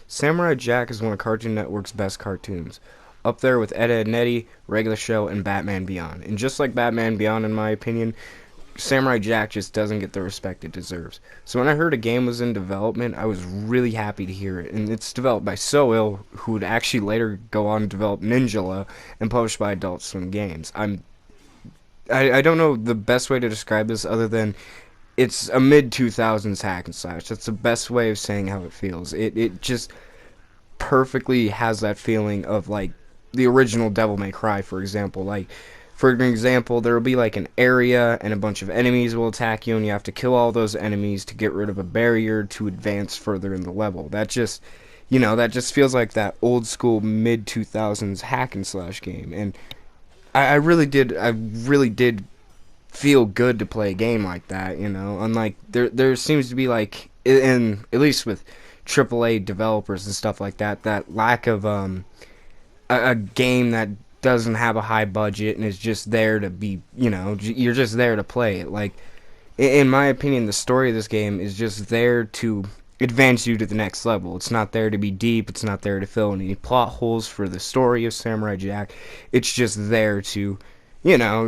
Samurai Jack is one of Cartoon Network's best cartoons, up there with Ed, Edd n Eddy, Regular Show, and Batman Beyond. And just like Batman Beyond, in my opinion, Samurai Jack just doesn't get the respect it deserves. So when I heard a game was in development, I was really happy to hear it. And it's developed by So Ill, who would actually later go on to develop Ninjala and published by Adult Swim Games. I don't know the best way to describe this other than it's a mid 2000s hack and slash. That's the best way of saying how it feels. It just perfectly has that feeling of like the original Devil May Cry, for example. Like, for an example, there will be like an area and a bunch of enemies will attack you, and you have to kill all those enemies to get rid of a barrier to advance further in the level. That just, that just feels like that old school mid 2000s hack and slash game. And I really did feel good to play a game like that, Unlike there seems to be like in at least with AAA developers and stuff like that, that lack of a game that doesn't have a high budget and is just there to be, you're just there to play it. Like, in my opinion, the story of this game is just there to advance you to the next level. It's not there to be deep. It's not there to fill any plot holes for the story of Samurai Jack. It's just there to,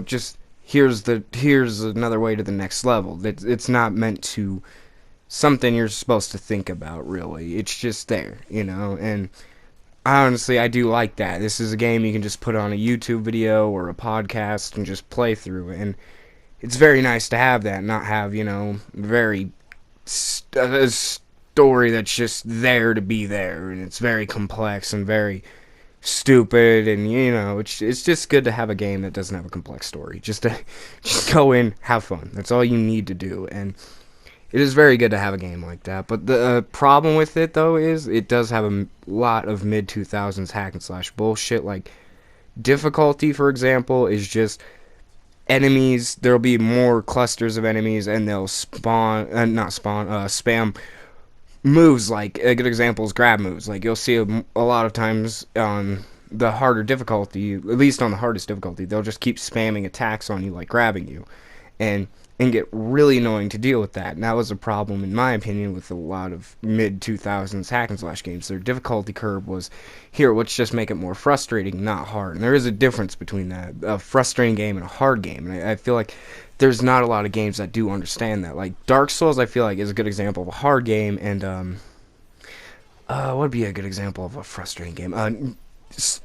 just here's another way to the next level. It's not meant to something you're supposed to think about, really. It's just there, and honestly, I do like that. This is a game you can just put on a YouTube video or a podcast and just play through, and it's very nice to have that, not have, very a story that's just there to be there, and it's very complex and very stupid, and it's just good to have a game that doesn't have a complex story. Just go in, have fun. That's all you need to do, and it is very good to have a game like that. But the problem with it, though, is it does have a lot of mid 2000s hack and slash bullshit. Like, difficulty, for example, is just enemies. There'll be more clusters of enemies, and they'll spam moves. Like, a good example is grab moves. Like, you'll see a lot of times on the harder difficulty, at least on the hardest difficulty, they'll just keep spamming attacks on you, like grabbing you. And get really annoying to deal with that. And that was a problem, in my opinion, with a lot of mid 2000s hack and slash games. Their difficulty curve was, here, let's just make it more frustrating, not hard. And there is a difference between that, a frustrating game and a hard game. And I feel like there's not a lot of games that do understand that. Like, Dark Souls, I feel like, is a good example of a hard game. And, what would be a good example of a frustrating game?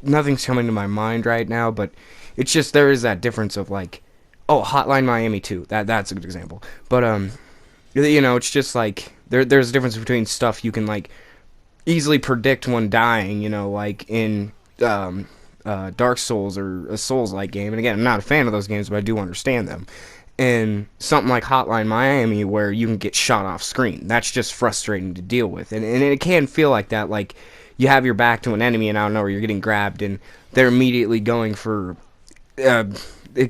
Nothing's coming to my mind right now, but it's just, there is that difference of, like, oh, Hotline Miami 2. That's a good example. But it's just like there's a difference between stuff you can like easily predict when dying, like in Dark Souls or a Souls-like game. And again, I'm not a fan of those games, but I do understand them. And something like Hotline Miami, where you can get shot off screen. That's just frustrating to deal with, and it can feel like that. Like, you have your back to an enemy, and I don't know, you're getting grabbed, and they're immediately going for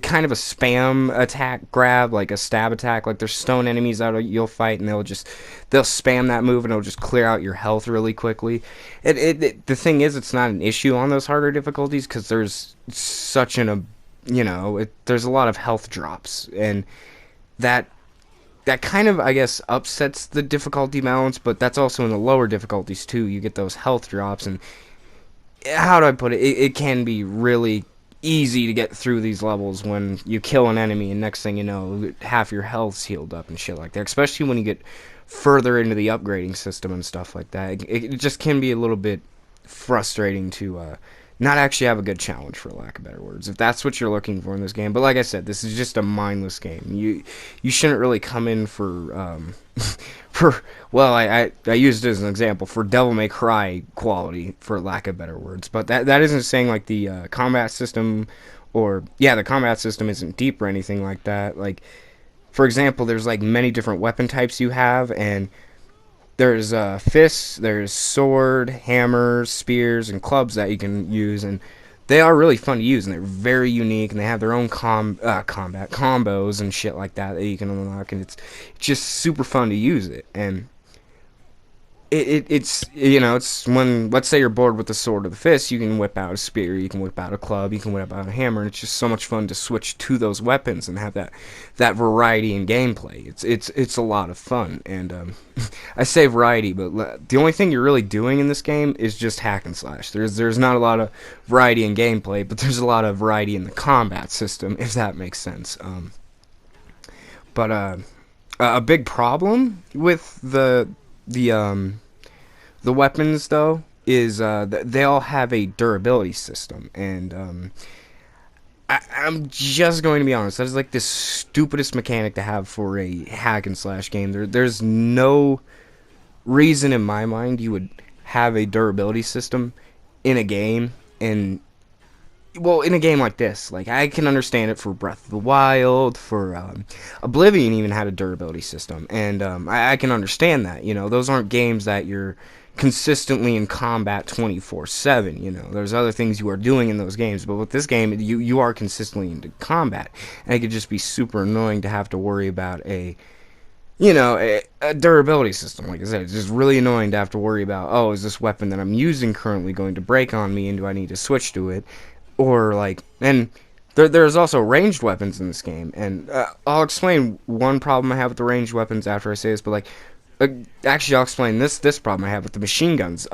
kind of a spam attack grab, like a stab attack. Like, there's stone enemies that you'll fight, and they'll spam that move, and it'll just clear out your health really quickly. The thing is, it's not an issue on those harder difficulties because there's such there's a lot of health drops, and that kind of, I guess, upsets the difficulty balance. But that's also in the lower difficulties too. You get those health drops, and how do I put it? It can be really easy to get through these levels when you kill an enemy and next thing you know, half your health's healed up and shit like that, especially when you get further into the upgrading system and stuff like that. It just can be a little bit frustrating to not actually have a good challenge, for lack of better words, if that's what you're looking for in this game. But like I said, this is just a mindless game. You shouldn't really come in for I used it as an example for Devil May Cry quality, for lack of better words. But that isn't saying like the combat system, the combat system isn't deep or anything like that. Like, for example, there's like many different weapon types you have, and there's fists, there's sword, hammers, spears, and clubs that you can use, and they are really fun to use, and they're very unique, and they have their own combat combos and shit like that you can unlock, and it's just super fun to use it. And it's you know, it's when, let's say you're bored with the sword or the fist, you can whip out a spear, you can whip out a club, you can whip out a hammer, and it's just so much fun to switch to those weapons and have that variety in gameplay. It's a lot of fun, and I say variety, but the only thing you're really doing in this game is just hack and slash. There's not a lot of variety in gameplay, but there's a lot of variety in the combat system, if that makes sense. But a big problem with the the weapons, though, is they all have a durability system, and I'm just going to be honest. That is like the stupidest mechanic to have for a hack and slash game. There's no reason in my mind you would have a durability system in a game, and well, in a game like this. Like, I can understand it for Breath of the Wild, for Oblivion even had a durability system, and I can understand that. You know, those aren't games that you're consistently in combat 24/7. You know, there's other things you are doing in those games, but with this game, you are consistently into combat, and it could just be super annoying to have to worry about a durability system. Like I said, it's just really annoying to have to worry about, oh, is this weapon that I'm using currently going to break on me, and do I need to switch to it? Or, like, and there's also ranged weapons in this game, and I'll explain one problem I have with the ranged weapons after I say this, but, like, actually, I'll explain this problem I have with the machine guns.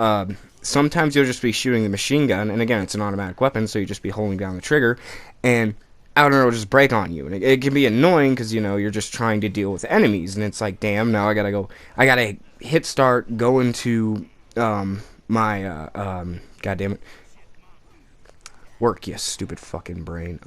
Sometimes you'll just be shooting the machine gun, and again, it's an automatic weapon, so you just be holding down the trigger, and I don't know, it'll just break on you, and it can be annoying because, you know, you're just trying to deal with enemies, and it's like, damn, now I gotta hit start, go into my god damn it, work, you stupid fucking brain,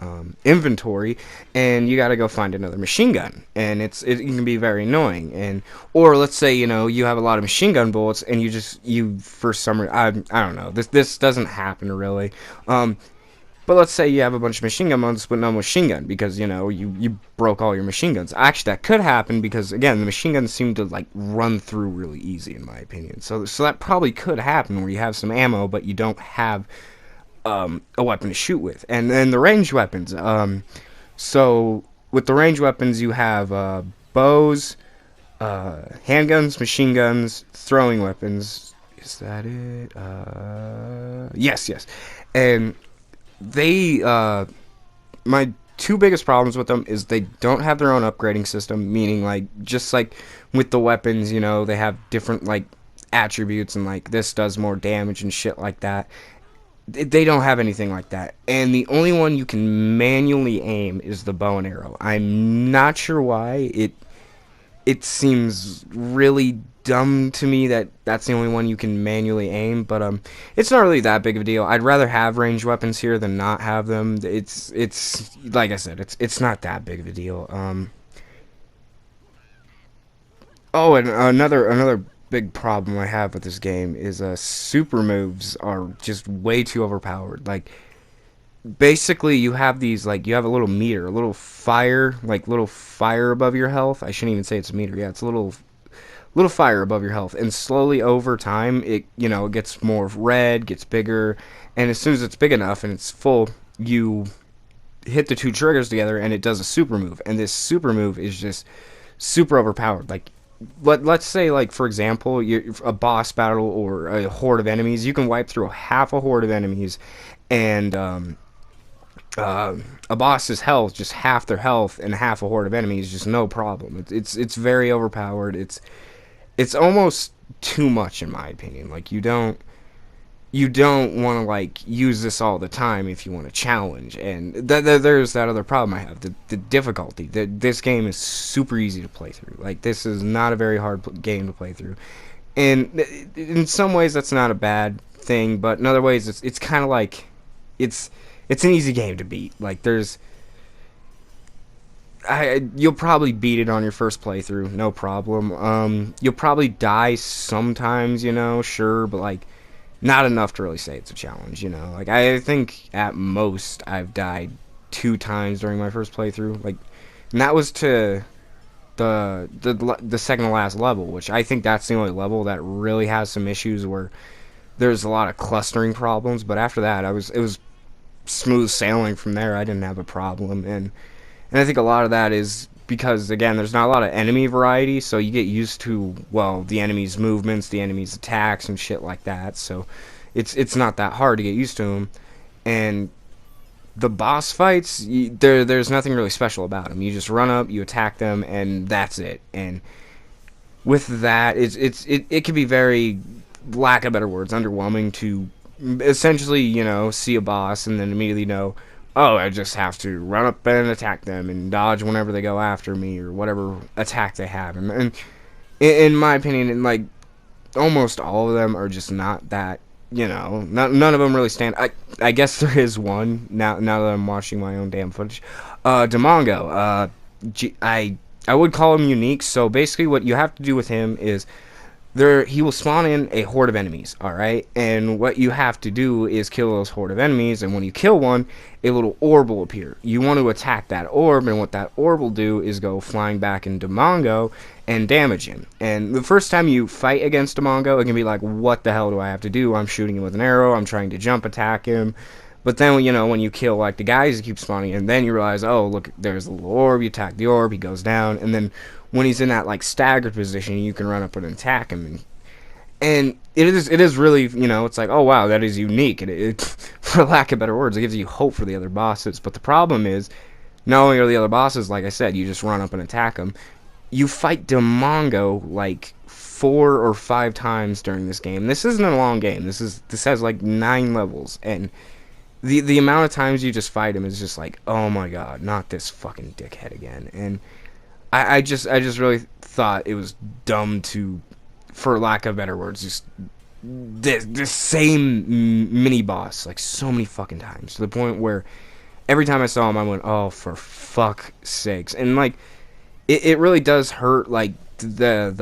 inventory, and you gotta go find another machine gun, and it can be very annoying. And or let's say, you know, you have a lot of machine gun bullets, and you for some reason, I don't know, this doesn't happen really, but let's say you have a bunch of machine gun bullets but no machine gun because, you know, you broke all your machine guns. Actually, that could happen because, again, the machine guns seem to, like, run through really easy in my opinion, so that probably could happen where you have some ammo but you don't have a weapon to shoot with. And then the ranged weapons. So with the ranged weapons, you have bows, handguns, machine guns, throwing weapons. Is that it? Yes. And they, my two biggest problems with them is they don't have their own upgrading system, meaning, like, just like with the weapons, you know, they have different, like, attributes, and, like, this does more damage and shit like that. They don't have anything like that, and the only one you can manually aim is the bow and arrow. I'm not sure why. It seems really dumb to me that that's the only one you can manually aim, but it's not really that big of a deal. I'd rather have ranged weapons here than not have them. It's like I said, it's not that big of a deal. Oh, and another big problem I have with this game is super moves are just way too overpowered. Like, basically you have these, like, you have a little meter, a little fire, like little fire above your health. I shouldn't even say it's a meter. Yeah, it's a little fire above your health, and slowly over time it, you know, it gets more red, gets bigger, and as soon as it's big enough and it's full, you hit the two triggers together and it does a super move, and this super move is just super overpowered. Like, let's say, like, for example, you're a boss battle or a horde of enemies, you can wipe through half a horde of enemies, and a boss's health, just half their health, and half a horde of enemies, just no problem. It's very overpowered. It's almost too much in my opinion. Like, you don't want to, like, use this all the time if you want to challenge, and there's that other problem I have, the difficulty. This game is super easy to play through. Like, this is not a very hard game to play through, and in some ways that's not a bad thing, but in other ways it's kind of like it's an easy game to beat. Like, you'll probably beat it on your first playthrough, no problem. You'll probably die sometimes, you know, sure, but, like, not enough to really say it's a challenge, you know. Like, I think at most I've died 2 times during my first playthrough. Like, and that was to the second to last level, which I think that's the only level that really has some issues where there's a lot of clustering problems. But after that, it was smooth sailing from there. I didn't have a problem, and I think a lot of that is because again, there's not a lot of enemy variety, so you get used to, well, the enemy's movements, the enemy's attacks, and shit like that. So it's not that hard to get used to them. And the boss fights, there's nothing really special about them. You just run up, you attack them, and that's it. And with that, it can be very, lack of better words, underwhelming to essentially, see a boss and then immediately know, oh, I just have to run up and attack them and dodge whenever they go after me or whatever attack they have. And in my opinion, and like almost all of them are just not that. None of them really stand. I guess there is one now that I'm watching my own damn footage. Demongo. I would call him unique. So basically, what you have to do with him is he will spawn in a horde of enemies, alright? And what you have to do is kill those horde of enemies, and when you kill one, a little orb will appear. You want to attack that orb, and what that orb will do is go flying back into Mongo and damage him. And the first time you fight against Mongo, it can be like, what the hell do I have to do? I'm shooting him with an arrow, I'm trying to jump attack him. But then, when you kill, like, the guys that keep spawning in, then you realize, oh, look, there's a little orb, you attack the orb, he goes down, and then when he's in that, like, staggered position, you can run up and attack him. And it is really, it's like, oh, wow, that is unique. And for lack of better words, it gives you hope for the other bosses. But the problem is, not only are the other bosses, like I said, you just run up and attack them, you fight Demongo, like, 4 or 5 times during this game. This isn't a long game. This has, like, 9 levels, and the amount of times you just fight him is just like, oh my god, not this fucking dickhead again. And I just really thought it was dumb to, for lack of better words, just this same mini boss like so many fucking times, to the point where every time I saw him I went, oh, for fuck's sakes. And like it really does hurt, like the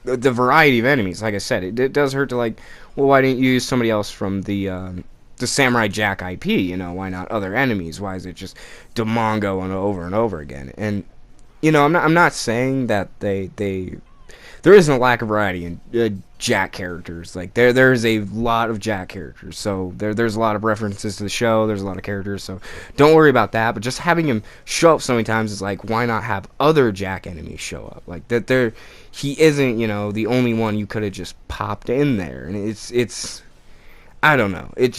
variety of enemies. Like I said, it does hurt to, like, well, why didn't you use somebody else from the Samurai Jack IP? Why not other enemies? Why is it just Demongo and over again? And I'm not saying that there isn't a lack of variety in Jack characters. Like there's a lot of Jack characters, so there's a lot of references to the show. There's a lot of characters, so don't worry about that. But just having him show up so many times is like, why not have other Jack enemies show up? Like that, he isn't the only one you could have just popped in there. And it's I don't know. It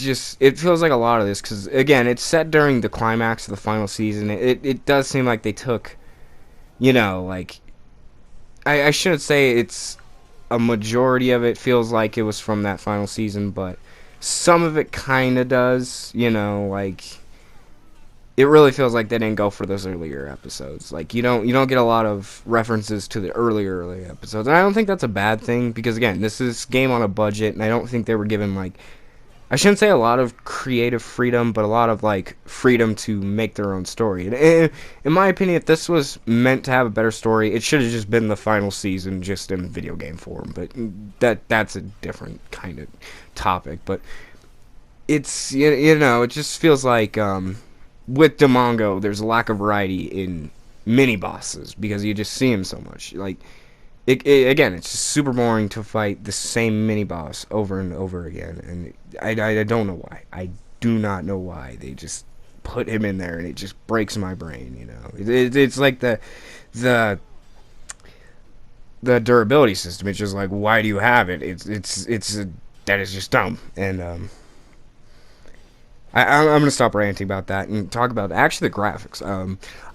feels like a lot of this, because again, it's set during the climax of the final season. It does seem like they took, like, I shouldn't say it's a majority of it feels like it was from that final season, but some of it kind of does, like, it really feels like they didn't go for those earlier episodes. Like, you don't get a lot of references to the earlier episodes, and I don't think that's a bad thing, because again, this is game on a budget, and I don't think they were given, like, I shouldn't say a lot of creative freedom, but a lot of, like, freedom to make their own story. And in my opinion, if this was meant to have a better story, it should have just been the final season, just in video game form. But that's a different kind of topic. But it's, it just feels like, with Demongo, there's a lack of variety in mini-bosses, because you just see him so much. Like, again, it's just super boring to fight the same mini-boss over and over again, and I don't know why. I do not know why they just put him in there, and it just breaks my brain, It's like the durability system. It's just like, why do you have it? That is just dumb. And I'm gonna stop ranting about that and talk about actually the graphics.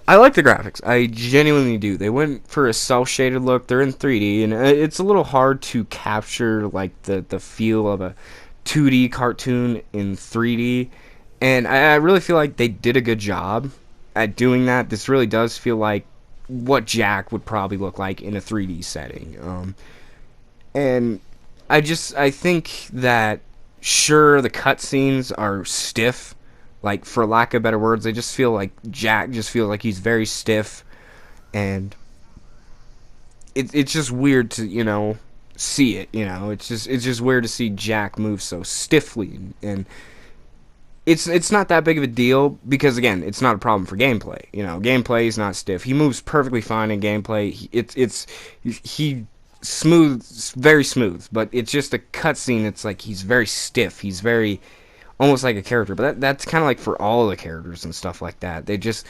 I like the graphics. I genuinely do. They went for a cel-shaded look. They're in 3D, and it's a little hard to capture, like, the feel of a 2D cartoon in 3D. And I really feel like they did a good job at doing that. This really does feel like what Jack would probably look like in a 3D setting. And I think that, sure, the cutscenes are stiff. Like, for lack of better words, they just feel like Jack just feels like he's very stiff, and it's just weird to see it. It's just weird to see Jack move so stiffly, and it's not that big of a deal, because again, it's not a problem for gameplay. Gameplay is not stiff. He moves perfectly fine in gameplay. He smooth, very smooth, but it's just a cutscene. It's like he's very stiff. He's very almost like a character, but that's kind of like for all the characters and stuff like that. They just,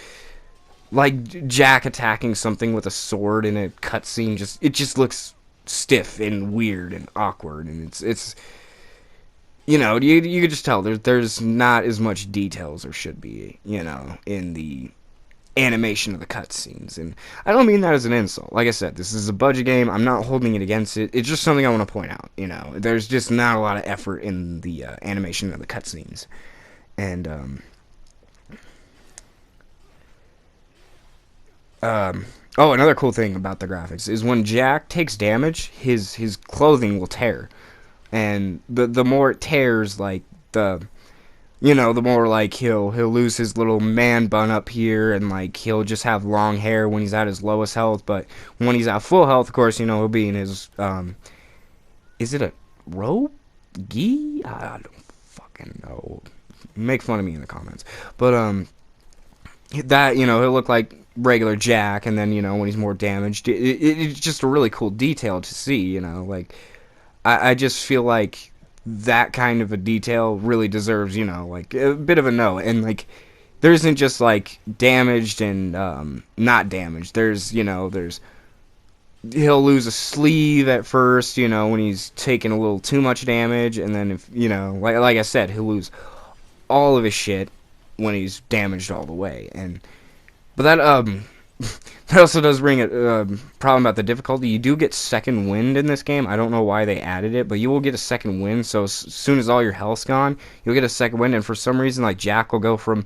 like Jack attacking something with a sword in a cutscene, just looks stiff and weird and awkward, and it's you could just tell there's not as much detail as there should be, in the animation of the cutscenes. And I don't mean that as an insult. Like I said, this is a budget game. I'm not holding it against it. It's just something I want to point out. There's just not a lot of effort in the animation of the cutscenes. And oh, another cool thing about the graphics is when Jack takes damage, his clothing will tear, and the more it tears, like the more like he'll lose his little man bun up here, and like he'll just have long hair when he's at his lowest health. But when he's at full health, of course, he'll be in his is it a robe? Gi? I don't fucking know. Make fun of me in the comments. But that he'll look like regular Jack, and then when he's more damaged, it's just a really cool detail to see. Like I just feel like that kind of a detail really deserves like a bit of a note. And like there isn't just like damaged and not damaged. There's he'll lose a sleeve at first, when he's taking a little too much damage, and then if like I said, he'll lose all of his shit when he's damaged all the way. But that that also does bring a problem about the difficulty. You do get second wind in this game. I don't know why they added it, but you will get a second wind. So as soon as all your health's gone, you'll get a second wind. And for some reason, like Jack will go from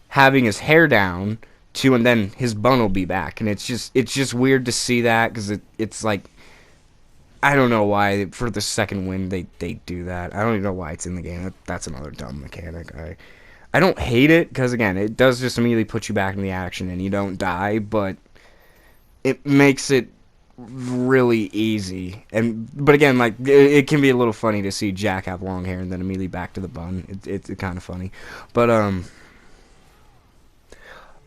having his hair down to, and then his bun will be back. And it's just weird to see that, because it's like, I don't know why for the second wind they do that. I don't even know why it's in the game. That's another dumb mechanic. I don't hate it, because again, it does just immediately put you back in the action and you don't die, but it makes it really easy. But again, like it can be a little funny to see Jack have long hair and then immediately back to the bun. It's kind of funny. But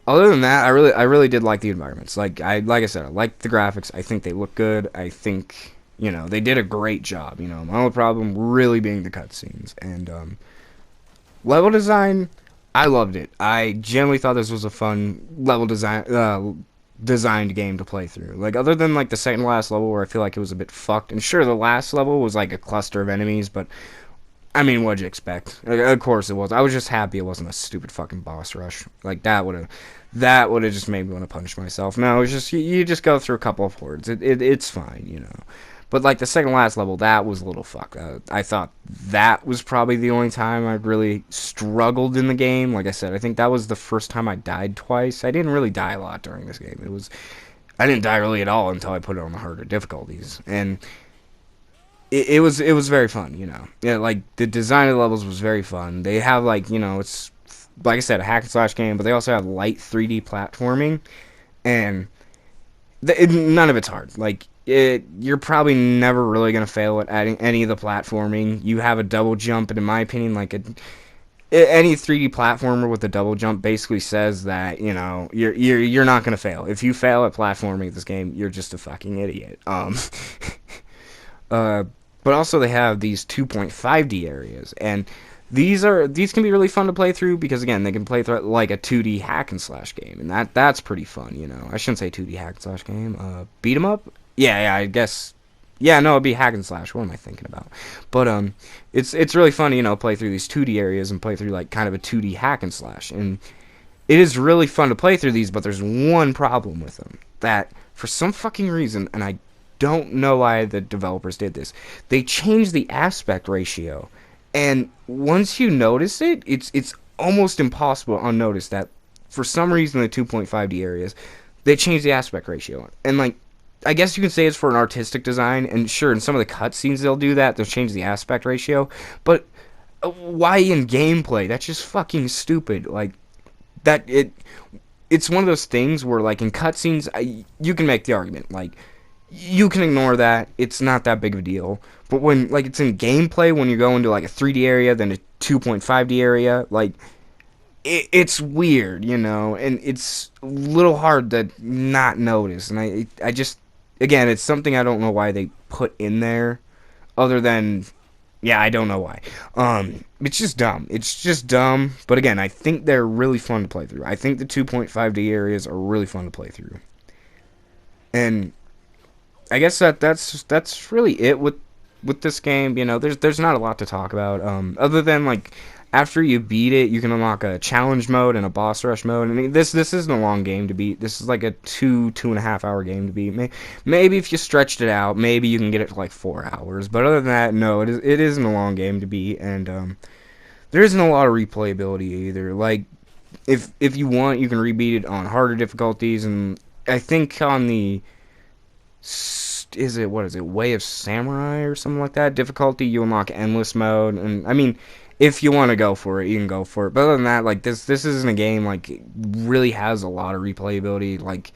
other than that, I really did like the environments. Like I said, I like the graphics. I think they look good. I think they did a great job. My only problem really being the cutscenes. And level design, I loved it. I genuinely thought this was a fun level designed game to play through. Like, other than like the second to last level where I feel like it was a bit fucked. And sure, the last level was like a cluster of enemies, but I mean, what'd you expect? Like, of course it was. I was just happy it wasn't a stupid fucking boss rush. Like that would have just made me want to punch myself. No, it's just you just go through a couple of hordes. It's fine. But like the second last level, that was a little fucked. I thought that was probably the only time I really struggled in the game. Like I said, I think that was the first time I died twice. I didn't really die a lot during this game. I didn't die really at all until I put it on the harder difficulties, and it was very fun. Yeah, like the design of the levels was very fun. They have like it's like I said, a hack and slash game, but they also have light 3D platforming, and none of it's hard. Like you're probably never really gonna fail at adding any of the platforming. You have a double jump, and in my opinion, like any 3D platformer with a double jump basically says that you're not gonna fail. If you fail at platforming this game, you're just a fucking idiot. But also they have these 2.5D areas, and these can be really fun to play through, because again, they can play through like a 2D hack and slash game, and that's pretty fun. I shouldn't say 2D hack and slash game. Beat 'em up. Yeah, I guess. Yeah, no, it'd be hack and slash. What am I thinking about? But it's really fun to play through these 2D areas and play through like kind of a 2D hack and slash, and it is really fun to play through these. But there's one problem with them, that for some fucking reason, and I don't know why the developers did this, they changed the aspect ratio, and once you notice it, it's almost impossible to unnotice that for some reason the 2.5D areas, they changed the aspect ratio, and like, I guess you can say it's for an artistic design, and sure, in some of the cutscenes they'll do that, they'll change the aspect ratio, but why in gameplay? That's just fucking stupid. Like, it's one of those things where, like, in cutscenes, you can make the argument, like, you can ignore that, it's not that big of a deal, but when, like, it's in gameplay, when you go into, like, a 3D area, then a 2.5D area, like, it's weird, and it's a little hard to not notice, and I just, again, it's something I don't know why they put in there, other than Yeah, I don't know why. It's just dumb. It's just dumb. But again, I think they're really fun to play through. I think the 2.5D areas are really fun to play through. And I guess that's really it with this game. You know, there's not a lot to talk about. Other than like after you beat it, you can unlock a challenge mode and a boss rush mode. And this isn't a long game to beat. This is like a 2.5 hour game to beat. Maybe if you stretched it out, maybe you can get it to like 4 hours. But other than that, no, it isn't a long game to beat. And there isn't a lot of replayability either. Like if you want, you can rebeat it on harder difficulties. And I think on the is it Way of Samurai or something like that difficulty, you unlock endless mode. And I mean, if you want to go for it, you can go for it. But other than that, like this isn't a game like it really has a lot of replayability. Like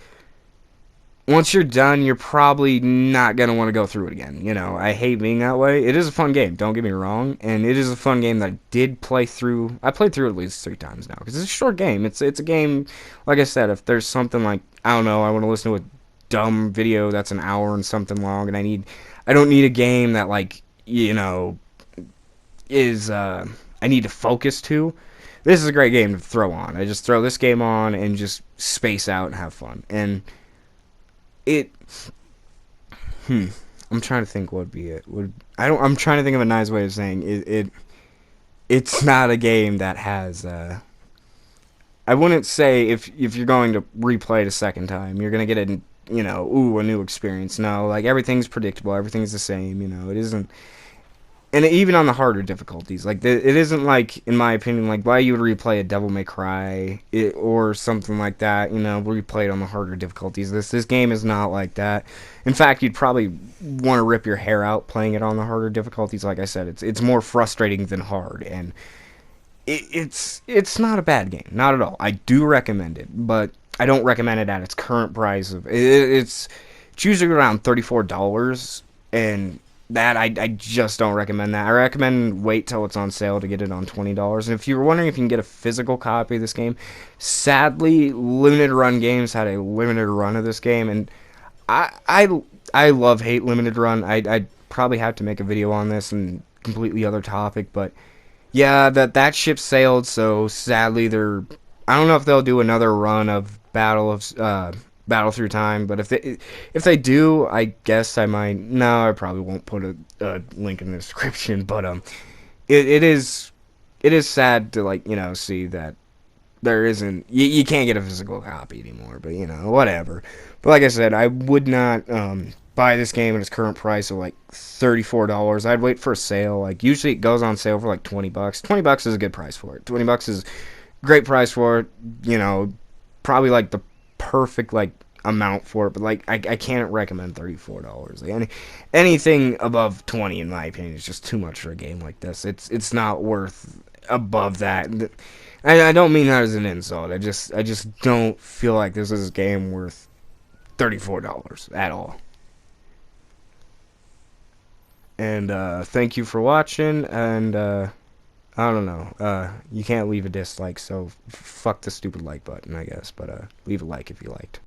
once you're done, you're probably not gonna want to go through it again. You know, I hate being that way. It is a fun game, don't get me wrong, and it is a fun game that I did play through. I played through it at least 3 times now because it's a short game. It's a game, like I said. If there's something like I don't know, I want to listen to a dumb video that's an hour and something long, and I don't need a game that like is I need to focus to. This is a great game to throw on. I just throw this game on and just space out and have fun. And it hmm I'm trying to think what would be it. I'm trying to think of a nice way of saying it's not a game that has I wouldn't say if you're going to replay it a second time, you're going to get a new experience. No, like everything's predictable, everything's the same, it isn't. And even on the harder difficulties, like it isn't like, in my opinion, like why you would replay a Devil May Cry or something like that. Replay it on the harder difficulties. This game is not like that. In fact, you'd probably want to rip your hair out playing it on the harder difficulties. Like I said, it's more frustrating than hard, and it's not a bad game, not at all. I do recommend it, but I don't recommend it at its current price of it's usually around $34, and that I just don't recommend that. I recommend wait till it's on sale to get it on $20. And if you were wondering if you can get a physical copy of this game, sadly, limited run games had a limited run of this game, and I love hate limited run. I'd probably have to make a video on this and completely other topic, but yeah, that ship sailed. So sadly, I don't know if they'll do another run of Battle Through Time, but if they do, I guess I might. No, I probably won't put a link in the description. But it is sad to see that there isn't you can't get a physical copy anymore. But whatever. But like I said, I would not buy this game at its current price of like $34. I'd wait for a sale. Like usually it goes on sale for like $20. $20 is a good price for it. $20 is a great price for it. Probably like the perfect like amount for it, but like I can't recommend $34. Like anything above 20 in my opinion is just too much for a game like this. It's not worth above that. And I don't mean that as an insult. I just don't feel like this is a game worth $34 at all. And thank you for watching, and I don't know. You can't leave a dislike, so fuck the stupid like button, I guess. But leave a like if you liked.